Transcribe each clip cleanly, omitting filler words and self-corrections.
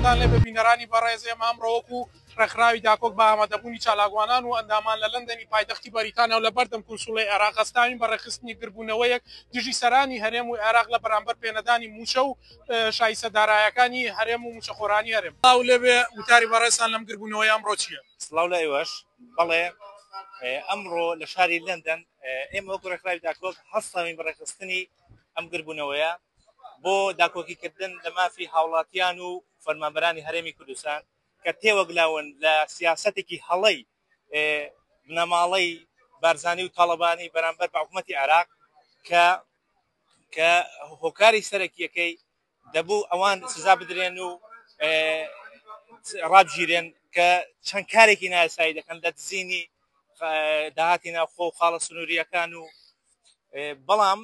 سلامتان لێ بە بینەرانی بەڕێز ئێمە ئەمڕۆوەکو ڕێکخراوی داکۆک بە ئامادەبوونی چالاکوانان و ئەندامان لە لەندەنی پایتەختی بەریتانیا و لە بەردەم کونسوڵەی عێراق هەستاوین بە ڕێکخستنی گربوونەوەیەک دژی سەرانی هەرێم و عێراق لە بەرامبەر پێنەدانی موچە و شایستەدارایەکانی هەرێم و موچەخۆرانی هەرێم. سڵاو لێبێ وتاری بەڕێزان لەم گربوونەوەی ئەمڕۆ چییە؟ سڵاو لە ئێوەش. بەڵێ ئەمڕۆ لە شاری لەندەن ئێمە وەکو ڕێکخراوی داکۆک هەستاوین بە ڕێکخستنی ئەم گربوونەوەیە بۆ داکۆکیکردن لە مافی هاوڵاتیان و فەرمانبەرانی هەرێمی کوردستان کە تێوەگلاون لە سیاسەتێکی هەڵەی بنەماڵەی بارزانی و تاڵەبانی بەرامبەر بە حکوومەتی عێراق کە هۆکاری سەرەکیەکەی دەبوو ئەوان سزا بدرێن و ڕابگیرێن کە چەند کارێکی نایاسایی دەکەن لە دزینی داهاتی ناوخۆ و خاڵە سنووریەکان و بەڵام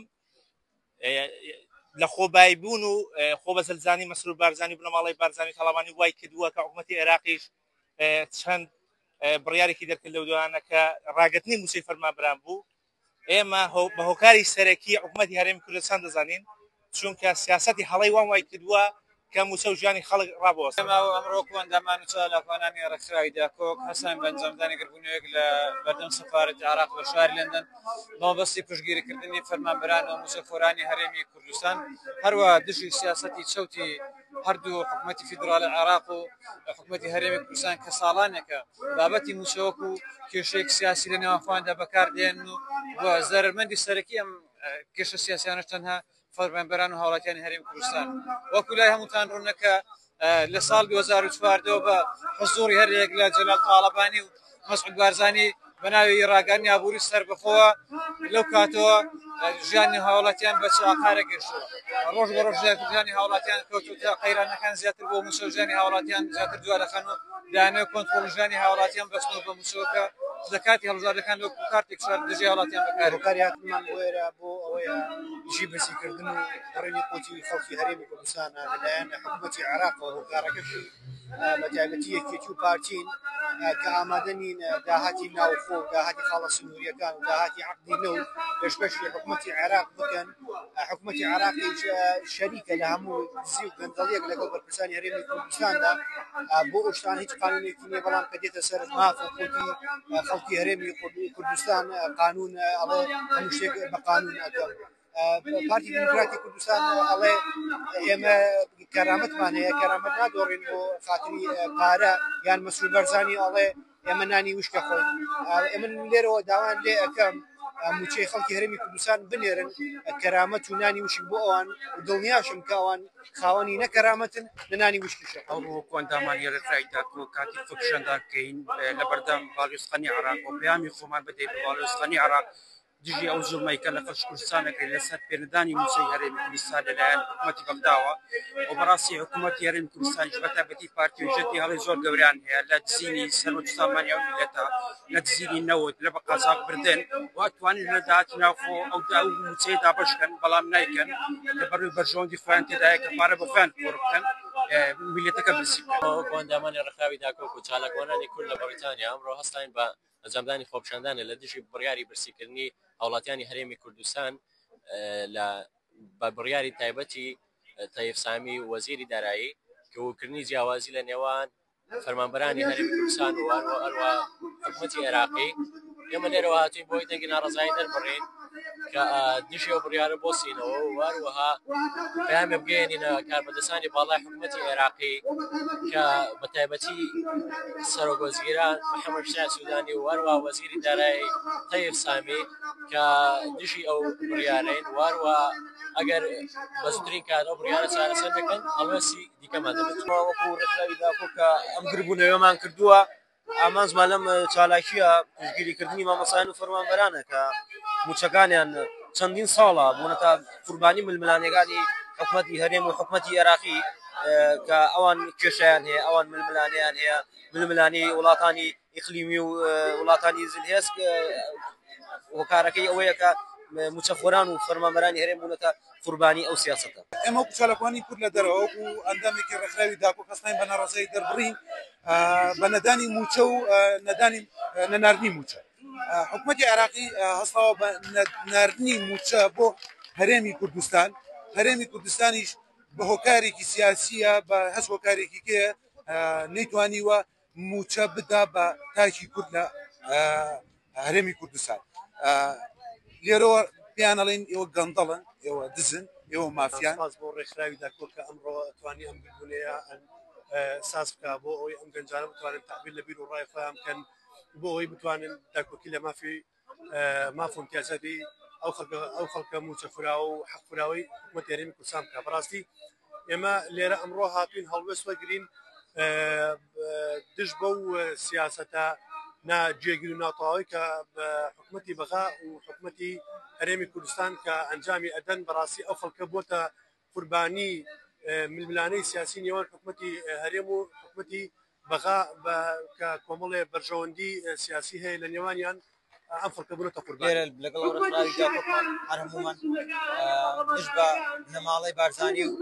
لە خۆبایبوون و خۆ بەسەرزانی مەسرور بارزانی بنەماڵی بارزانی تاڵەبانی وای کردووە کە حکوومەتی عێراقیش چەند بڕیارێکی دەرکرد لەو دوانە کە ڕاگررتنی موچەی فەرمانبەران بوو. ئێمە بە هۆکاری سەرەکی حکوومەتی هەرێمی کوردستان دەزانین چونکە سیاسەتی هەڵەی وان وای کردووە کە موچە و ژیانی خەڵک ڕابوەستێ. ئەمڕۆ ئەندامان و چالاکوانانی ڕێکخراوی داکۆک هەستان بە ئەنجامدانی گربوونەوەیەک لە بەردەم سەفارەتی عێراق بە شاری لەندەن مەبەستی پشتگیریکردنی فەرمانبەران و موچەخۆرانی هەرێمی کوردستان هەروە دژی سیاسەتی چەوتی هەردوو حکوومەتی فیدراڵی عێراق و حکوومەتی هەرێمی کوردستان کە ساڵانێکە بابەتی موچەوەک و کێشەیەک سیاسی لە نێوانخوااندا بەکاردێن و بۆ زەرمەندی سەرەکی ئەم کێشە سیاسیانش تەنها فەرمانبەران و هاوڵاتیانی هەرێمی کوردستان وەکو لای هەمووتان ڕوونەکە لە ساڵ 2014 بە حزوری هەرێک لە جەلال تاڵەبانی و مەسعود بارزانی بە ناوی ڕاگەاندنی ئابووری سەربەخۆوە لەو کاتەوە ژیانی هاوڵاتیان بە چاقارە گەشتووە. ڕۆژ بە ڕۆژ ژیانی هاوڵاتیان کەوتوتە قەیرانەکان زیاتر بۆ موچە و ژیانی هاوڵاتیان زیاتر دووە دەخەن و دایانەوە کۆنتڕۆڵ ژیانی هاوڵاتیان بەستنەوە بە موچەوەکە لە کاتی هەڵبژاردنەکان وەکو کارتێک شار دژی هاوڵاتیان بەکار هۆکاری هاتمان بۆێرە بۆ ئەوەیە ژی بەسیکردن و ڕێنی قوتی خەڵکی هەرێمی کوردستانە لەلایەن حکوومەتی عێراقەوە هۆکارەکەشی بە تایبەتی یەکێتی و پارتین کە ئامادەنین داهاتی ناوخۆ و داهاتی خاڵە سنووریەکان و داهاتی عەقدی نەو پێشکەشی حکوومەتی عێراق بکەن. حکوومەتی عێراقی شەریکە لە هەموو دزی و گەندەڵیەک لەگەڵ بەرپرسانی هەرێمی کوردستاندا بۆ ئەوشتان هیچ قانونێکی نییە بەڵام کە دێتە سەر ماف و قوتی خەڵکی هەرێمی کوردستان قانون ئەڵێ هەموو شتێک بە قانون ئەکەن. پارتی دموکراتی کوردستان ئەڵێ ئێمە کەرامەتمان هەیە کەرامەت نادۆڕین بۆ خاتری پارە یان مەسرور بەرزانی ئەڵێ ئێمە نانی وشکە خۆین. ئێمە لێرەوە داوان لێ ئەەکەم موچەی خەڵکی هەرێمی کوردستان بنێرن کەرامەت و نانی وشک بۆ ئەوان و دڵنیاشم کە ئەوان خاوەنی نەکەرامەتن لە نانی وشکیشە. ئەوڕۆ ئەندامانی ڕێکخراوی داکۆ کاتی فکشەنداکەین لە بەردەم باڵوێزخانی عێراق و پەیامی خۆمان بدەین بە باڵوێزخانی عێراق دژی ئەو زوڵمەی کە لە خەڵکی کوردستانەکەی لەسەر پێنەدانی موچەی هەرێمی کوردستان لەلایەن حکوومەتی بەغداوە و بەڕاستی حکوومەتی هەرێمی کوردستانیش بەتایبەتی پارتی و ژەتی هەڵی زۆر گەوریان هەیە لە دزینی سەرۆک سامانی ئەو میلەتە لە دزینی نەوت لە بە قازاق بردن و ئەتوانین لە داهاتی ناوخۆ ئەو موچەی دابەشکەن بەڵام نایکەن لەبەروی بەرژەوەندی خۆیان تێدایە کە پارە بە خۆیان پۆڕ بکەن میلەتەکە بسی بکەن. ئەندامانی ڕێکخراوی داکۆک و چالاکوانانی کورد لە بەریتانیا ئەمڕۆ هەستاین بە ئەنجامدانی خۆپیشاندانە لە دژی بڕیاری برسیکردنی هاوڵاتیانی هەرێمی کوردستان بە بڕیاری تایبەتی تەیب سامی وەزیری دارایی کەوتکردنی جیاوازی لە نێوان فەرمانبەرانی هەرێمی کوردستان و هەروە حکوومەتی عێراقی. ئێمە لێرەوە هاتووین بۆی دەنگی ناڕەزایی دەربڕین کە دژی ئەو بڕیارە بۆسینەوە و هەروەها پەیامی بگەێنینە کاربەدەستانی باڵای حکوومەتی عێراقی کە بە تایبەتی سەرۆک وەزیران محەممەد شای سوودانی و هەروە وەزیری دارایی تەیب سامی کە دژی ئەو بڕیارەین و هەروە ئەگەر بە زووترین کات ئەو بڕیارە چارەسەر دەکەن ئەڵوەسی دیکەمان دەبێت. وەکو ڕێکخراوی داکۆ کە ئەم گربوونەوەمان کردووە ئامانجمان لەم چالاکیە پشتگیریکردنی مامۆسایان و فەرمانبەرانە کە موچەکانیان چەندین ساڵە بوونەتە قوربانی ململانیەکانی حکوومەتی هەرێم و حکوومەتی عێراقی کە ئەوان کێشیان هەیە ئەوان ململانیان هەیە ململانی وڵاتانی ئیقلیمی و وڵاتانی زلهێز هۆکارەکەی ئەوەیە کە موچەخۆران و فەرمانبەرانی هەرێم بوونەتە قوربانی ئەو سیاسەتە. ئێمە وەکو چالاکوانی کورد لە دەرەوە وەکو ئەندامێکی ڕێکخراوی داکۆک هەستاین بە ناڕەزایی دەربڕین بە نەدانی موچە و نەناردنی موچە. حکوومەتی عێراقی هەستاوە بە ناردنی موچە بۆ هەرێمی کوردستان. هەرێمی کوردستانیش بە هۆکارێکی سیاسیە بە هەست هۆکارێکی کێ نەیتوانیوە موچە بدا بە تاکی کورد لە هەرێمی کوردستان لێرەوە پیانەڵێن ئێوە گەندەڵن ئێوە دزن ئێوە مافیان بۆ ڕێکخراوی داکۆ کە ئەمڕۆ توانی ئەم بگونەیە ساز بکە بۆ ئەوەی ئەم گەنجانە بتوانن تعبیر لە بیر و ڕای خۆیان بکەن بۆ ئەوەی بتوانن داکۆکی لە مافۆن تیازەری ئەو خەڵکە موچەخوراوە و حەقخوراوەی حکومەتی هەرێمی کوردستان بکە بەڕاستی ئێمە لێرە ئەمڕۆ هاتوین هەڵوێست وەرگرین دژ بەو سیاسەتە ناگوێگیر و ناتەواوی کە حکومەتی بەغا و حکومەتی هەرێمی کوردستان کە ئەنجامی ئەدەن بەڕاستی ئەو خەڵکە بۆتە قوربانی ململانەی سیاسی نێوان حکومەتی هەرێم و حکومەتی بەغا کە کۆمەڵێ بەرژەوەندی سیاسی هەیە لە نێوانیان ئەم خەڵکە بوونەتە قوربان لەگەڵ ڕێکخراوی داکۆکمان هەر هەمومان دژ بە بنەماڵەی بارزانی و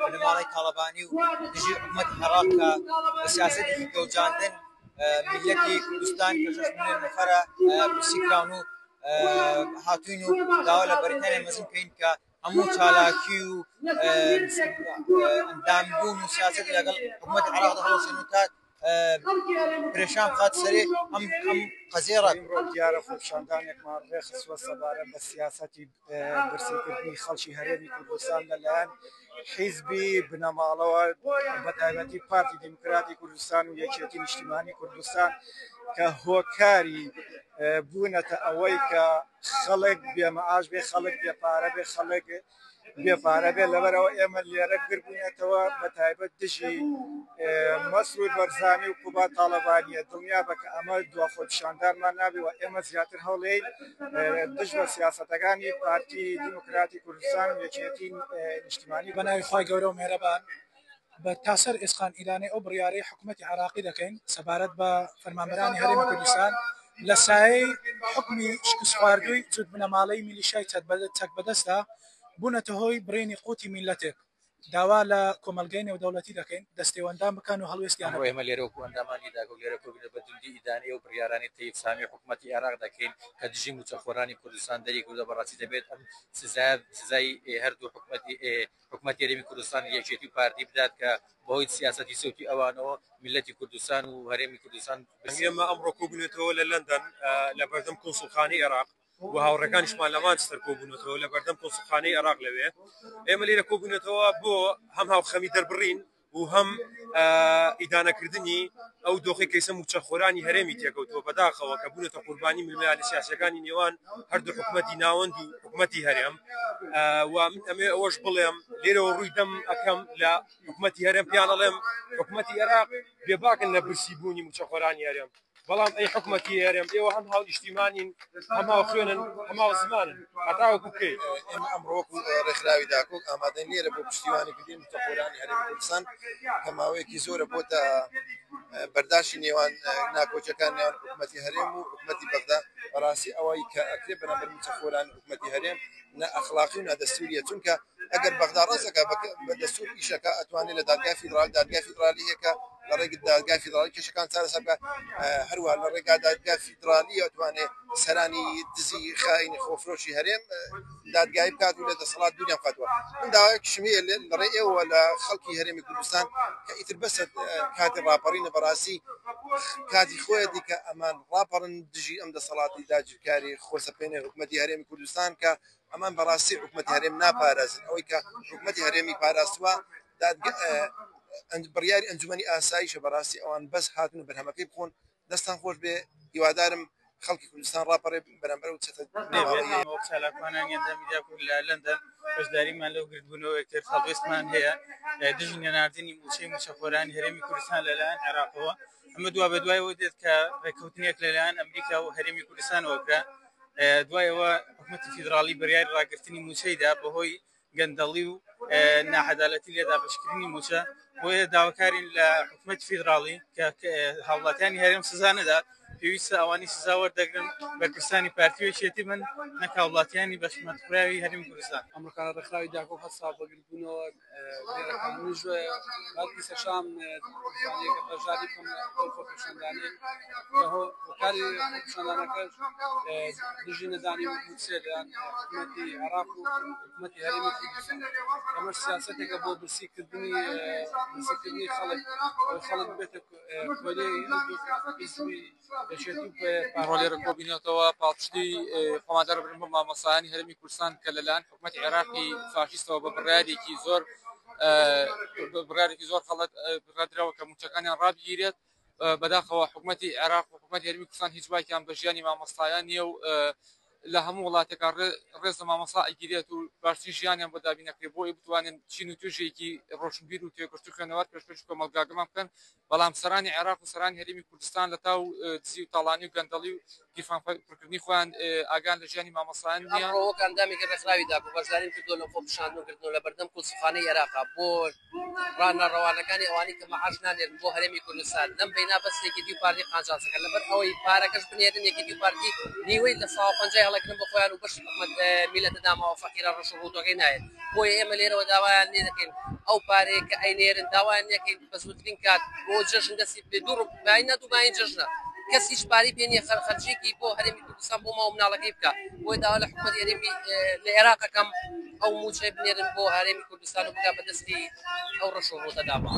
بنەماڵەی تاڵەبانی و دژی حکومەتی عێراق کە بە سیاسەتێکی گەوجاندن ملیەتی کوردستان کە 6 ملیۆن نەفەرە برسیکراون و هاتوین و داوا لە بەریتانیا مەزن بکەین کە هەموو چالاکی و ئەندامبوون و سیاسەتی لەگەڵ حکومەتی عێراقدا هەڵەوشێن و تا پرێشان بخات سەرێ ئەم قەزیە ڕاکەوە دیارە خۆپیشاندانێکمان ڕێخستووە سەبارەت بە سیاسەتی برسیکردنی خەڵکی هەرێمی کوردستان لەلایەن حیزبی بنەماڵەوە بە تایبەتی پارتی دیموکراتی کوردستان و یەکێتی نیشتیمانی کوردستان کە هۆکاری بوونەتە ئەوەی کە خەڵک بێمەعاش بێ خەڵک بێپارە بێ خەڵک بێپارە بێ لەبەرەوە ئێمە لێرە گربوونێتەوە بە تایبەت دژی مەسرود بەرزانی و قوبا تاڵەبانیە دڵنیا بە کە ئەمە دواخۆپیشاندانمان نابێ و ئێمە زیاتر هەوڵەی دژ بە سیاسەتەکانی پارتی دیموکراتی کوردستان و یەکێتی نیشتیمانی بە ناوی خی گەورە و مێرەبان بە تاسەر ئێسقان ئیلانەی ئەو بڕیارەی حکوومەتی عێراقی دەکەین سەبارەت بە فەرمانبەرانی هەرێمی کوردستان لە سایەی حکمی شکست خواردووی جوت بنەماڵەی میلیشای چەک بەدەستدا بوونەتە هۆی برێنی قوتی میلەتێک داوا لە کۆمەلگەی نێودەوڵەتی دەکەین دەستێوەندان بکەن و هەڵوێستیان ئێمە لێرە و ئەندامانی داگە لێرە کۆبینە بە دوندی ئیدانەیە و بڕیارانی تەیب سامی حکوومەتی عێراق دەکەین کە دژی موچەخۆرانی کوردستان دەری کوردە بەڕاستی دەبێت ئەم سزای هەردوو حکوومەتی هەرێمی کوردستان یەکێتی و پارتی بدات کە بەهۆی سیاسەتی سەوتی ئەوانەوە میلەتی کوردستان و هەرێمی کوردستان ئێمە ئەمڕۆ کۆبوونێتەوە لە لەندەن لە بەردەم کۆنسوڵخانەی عێراق و هاوڕەکانیشمان لە مانچستەر کۆبوونەتەوە لە بەردەم کۆنسوڵخانەی عێراق لەوێ ئێمە لێرە کۆبوونێتەوە بۆ هەم هاوخەمی دەربڕین و هەم ئیدانەکردنی ئەو دۆخی کەیسە موچەخۆرانی هەرێمی تێکەوتەوە بەداخەوە کە بوونەتە قوربانی ململانی سیاسەکانی نێوان هەردوو حکوومەتی ناوەند و حکوومەتی هەرێم و من ئەمێ ئەوەش بڵێم لێرەوە ڕووی دەم ئەەکەم لە حکوومەتی هەرێم پیان ئەڵێم حکوومەتی عێراق بێباکن لە برسی بوونی موچەخۆرانی هەرێم بەڵام ئەی حکوومەتی هەرێم ئێوە هەم هاو نیشتیمانین هەم هاو خوێنن هەم هاو زمانن هەتاوەکو بکەیت ئێمە ئەمڕۆکو ڕێکخراوی داکۆک ئامادەین لێرە بۆ پشتیوانیکردنی موچەخۆرانی هەرێمی کوردستان کە ماوەیەکی زۆرە بۆتە بەرداشتی نێوان ناکۆچەکان نێوان حکوومەتی هەرێم و حکوومەتی بەغدا بەڕاستی ئەوەی کە ئەکرێ بەرامبەر موچەخۆران حکوومەتی هەرێم نە ئەخلاقی و نادەستوریە چونکە ئەگەر بەغدا ڕاستەکە بە دەستور ئیشەکە ئەتوانێت لە دادگای فیدرالی هەیە لە ڕێگە دادگای فیدرالی کێشەکان چارەسەر بکە هەروە لە ڕێگا دادگای فیدرالی ئەتوانێت سەرانی دزی خاینی خۆفرۆشی هەرێم دادگای بکات و لە دەسەڵات دووریان بکاتەوە من داوایەکیشم هەیە لە ڕێ ئێوە لە خەڵکی هەرێمی کوردستان کە ئیتر بەسە کاتی ڕاپەڕینە بەڕاستی کاتی خۆیەتی کە ئەمان ڕاپەڕن دژی ئەم دەسەڵاتی داگیرکاری خۆسەپێنێ حکوومەتی هەرێمی کوردستان کە ئەمان بەڕاستی حکوومەتی هەرێم ناپارێزن ئەوەی کە حکوومەتی هەرێمی پاراستووە بڕیاری ئەنجومەنی ئاساییشە بەڕاستی ئەوان بەس هاتن بەرهەمەکەی بخۆن دەستان خۆش بێ هیوادارم خەڵکی کوردستان ڕاپەڕێ بەرامبەر و چالاکوانان لە لەندەن بەشداریمان لەو گردبوونەوە یەکتر هەڵوێستمان هەیە دژی نەناردنی موچەی موچەخۆرانی هەرێمی کوردستان لەلایەن عێراقەوە ئەمە دوا بە دوایەوە دێت کە ڕێککەوتنێک لەلایەن ئەمریکا و هەرێمی کوردستانەوە کرا دوایەوە حکوومەتی فیدرالی بڕیاری ڕاگررتنی موچەیدا بەهۆی گەندەڵی و ناحەدالەتی لێدا بەشکردنی موچە بۆیە داواکارین لە حکوومەتی فیدرالی کە هاوڵاتیانی هەرێم سزا نەدات پێویستە ئەوانی سزا وەردەگرن بەرپرسانی پارتیۆچێتی من نەک هاوڵاتیانی بەشمەتخراوی هەرێمی کوردستان. ئەمریکا ڕێکخراوی داکۆ هەستا بەگربوونەوە لێرەکانیش باڵکی سەرشام بەژاری کەم خۆپێشاندانێ کاری خۆپێشاندانەکەش دژی نەدانی موچێدان حکومەتی عێراق و حکومەتی هەرێمی کوردستان ئەمەش سیاسەتێکە بۆ برسیکردنی خەڵک بێتە کۆلەی حیزبی دەچێتی ڕۆلێرە کۆبینێتەوە پاڵپشتی خۆمادار بن بۆ مامۆسایانی هەرێمی کوردستان کە لەلایەن حکومەتی عێراقی فاشیستەوە بە بڕیارێکی زۆر خەڵک بڕادراوە کە موچەکانیان ڕابگیرێت بەداخەوە حکومەتی عێراق و حکومەتی هەرێمی کوردستان هیچ باکیان بە ژیانی مامۆستایان نییە و لە هەموو وڵاتێکا ڕێز لە مامۆستا ئەگیرێت و باشترین ژیانیان بۆ دابینەکرێت بۆی بتوانن چین و توێژێکی ڕۆشنبیر و تێگەشتو خوێنەوەات پێشپێش کۆمەلگاگەمان بکەن بەڵام سەرانی عێراق و سەرانی هەرێمی کوردستان لە تاو دزی و تاڵانی و گەندەڵی و گیرفانپڕکردنی خۆیان ئاگان لە ژیانی مامۆستایان نییە. ئەمڕۆ ئەندامێکی ڕێکخراوی داکۆ بەشداریان کردووە لە خۆپیشاندنکردنەوە لە بەردەم کۆچخانەی عێراقا بۆ ڕانەڕەوانەکانی ئەوانی کە مەعاش نانێن بۆ هەرێمی کوردستان لەم بەینا بەس یەکێتی و پارتی قاچاقچەکە لەبەر ئەوەی پارەکەش بنێرن یەکێتی و پارتی نیوەی لە 150 هەڵەگرن بۆ خۆیان و بەش میلەتە داماوە فەقیرە ڕەش و ڕووتۆکەی نایێت بۆیە ئێمە لێرەوە داوایان لێ دەکەین ئەو پارەیە کە ئەینێرن داوایان نەکەین بە زووترین کات بۆ جەژن دەستی بێ دوو باینە دووباین جەژنە کەس هیچ پاری پێ نییە خەرجێکی بۆ هەرێمی کوردستان بۆ ماوە مناڵەکەی بکە بۆی داوا لە حکومەتی هەرێمی لە عێراقەکەم ئەو موچەی بنێرن بۆ هەرێمی کوردستان و بکا بەدەستی ئەو ڕەش و ڕووتە داما.